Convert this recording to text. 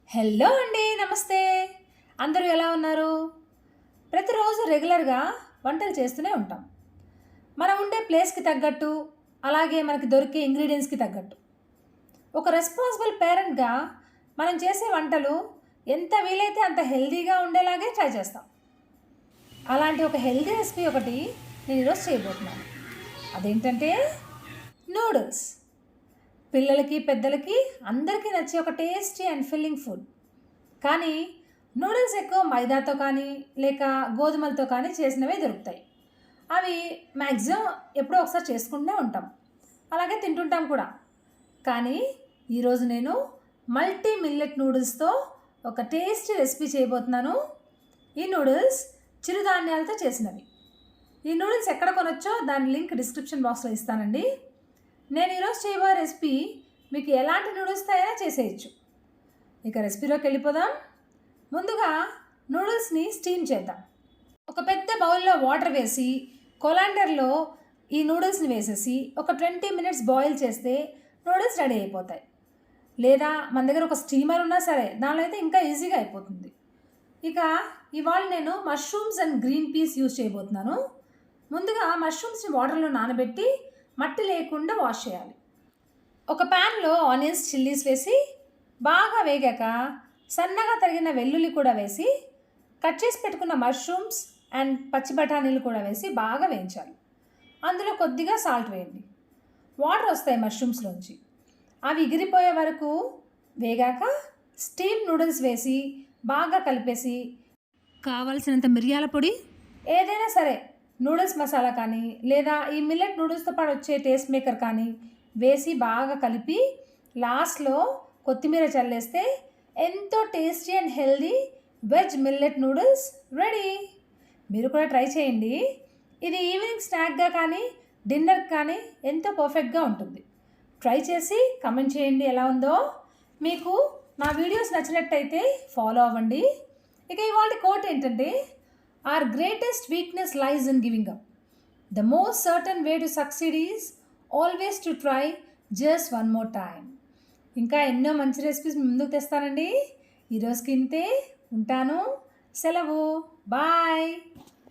Hello అండి, నమస్తే. అందరూ ఎలా ఉన్నారు? ప్రతిరోజు రెగ్యులర్గా వంటలు చేస్తూనే ఉంటాం. మనం ఉండే ప్లేస్కి తగ్గట్టు, అలాగే మనకి దొరికే ఇంగ్రీడియంట్స్కి తగ్గట్టు. ఒక రెస్పాన్సిబుల్ పేరెంట్గా మనం చేసే వంటలు ఎంత వీలైతే అంత హెల్తీగా ఉండేలాగే ట్రై చేస్తాం. అలాంటి ఒక హెల్తీ రెసిపీ ఒకటి నేను ఈరోజు చేయబోతున్నాను. అదేంటంటే నూడిల్స్. పిల్లలకి, పెద్దలకి అందరికీ నచ్చే ఒక టేస్టీ అండ్ ఫిల్లింగ్ ఫుడ్. కానీ నూడిల్స్ ఎక్కువ మైదాతో కానీ లేక గోధుమలతో కానీ చేసినవే దొరుకుతాయి. అవి మ్యాక్సిమం ఎప్పుడో ఒకసారి చేసుకుంటూనే ఉంటాం, అలాగే తింటుంటాం కూడా. కానీ ఈరోజు నేను మల్టీ మిల్లెట్ నూడిల్స్తో ఒక టేస్టీ రెసిపీ చేయబోతున్నాను. ఈ నూడిల్స్ చిరుధాన్యాలతో చేసినవి. ఈ నూడిల్స్ ఎక్కడ కొనొచ్చో దాని లింక్ డిస్క్రిప్షన్ బాక్స్లో ఇస్తానండి. నేను ఈరోజు చేయబోయే రెసిపీ మీకు ఎలాంటి నూడిల్స్తో అయినా చేసేయచ్చు. ఇక రెసిపీలోకి వెళ్ళిపోదాం. ముందుగా నూడిల్స్ని స్టీమ్ చేద్దాం. ఒక పెద్ద బౌల్లో వాటర్ వేసి కొలాండర్లో ఈ నూడిల్స్ని వేసేసి ఒక 20 minutes బాయిల్ చేస్తే నూడిల్స్ రెడీ అయిపోతాయి. లేదా మన దగ్గర ఒక స్టీమర్ ఉన్నా సరే, దానిలో అయితే ఇంకా ఈజీగా అయిపోతుంది. ఇక ఇవాళ నేను mushrooms and green peas use చేయబోతున్నాను. ముందుగా మష్రూమ్స్ని వాటర్లో నానబెట్టి మట్టి లేకుండా వాష్ చేయాలి. ఒక ప్యాన్లో ఆనియన్స్, చిల్లీస్ వేసి బాగా వేగాక సన్నగా తరిగిన వెల్లుల్లి కూడా వేసి కట్ చేసి పెట్టుకున్న మష్రూమ్స్ అండ్ పచ్చి బఠానీలు కూడా వేసి బాగా వేయించాలి. అందులో కొద్దిగా సాల్ట్ వేయండి. వాటర్ వస్తాయి మష్రూమ్స్లోంచి, అవి ఎగిరిపోయే వరకు వేగాక స్టీమ్ నూడిల్స్ వేసి బాగా కలిపేసి కావలసినంత మిరియాల పొడి, ఏదైనా సరే నూడిల్స్ మసాలా కానీ లేదా ఈ మిల్లెట్ నూడిల్స్తో పాటు వచ్చే టేస్ట్ మేకర్ కానీ వేసి బాగా కలిపి లాస్ట్లో కొత్తిమీర చల్లేస్తే ఎంతో tasty and healthy veg millet noodles ready. మీరు కూడా ట్రై చేయండి. ఇది ఈవినింగ్ స్నాక్గా కానీ డిన్నర్కి కానీ ఎంతో పర్ఫెక్ట్గా ఉంటుంది. ట్రై చేసి కమెంట్ చేయండి ఎలా ఉందో. మీకు నా వీడియోస్ నచ్చినట్టయితే ఫాలో అవ్వండి. ఇక ఇవాళ కోట్ ఏంటంటే, our greatest weakness lies in giving up. The most certain way to succeed is always to try just one more time. ఇంకా ఎన్నో మంచి రెసిపీస్ ముందుకు తెస్తానండి. ఈరోజుకి ఇంతే. ఉంటాను. సెలవు. బాయ్.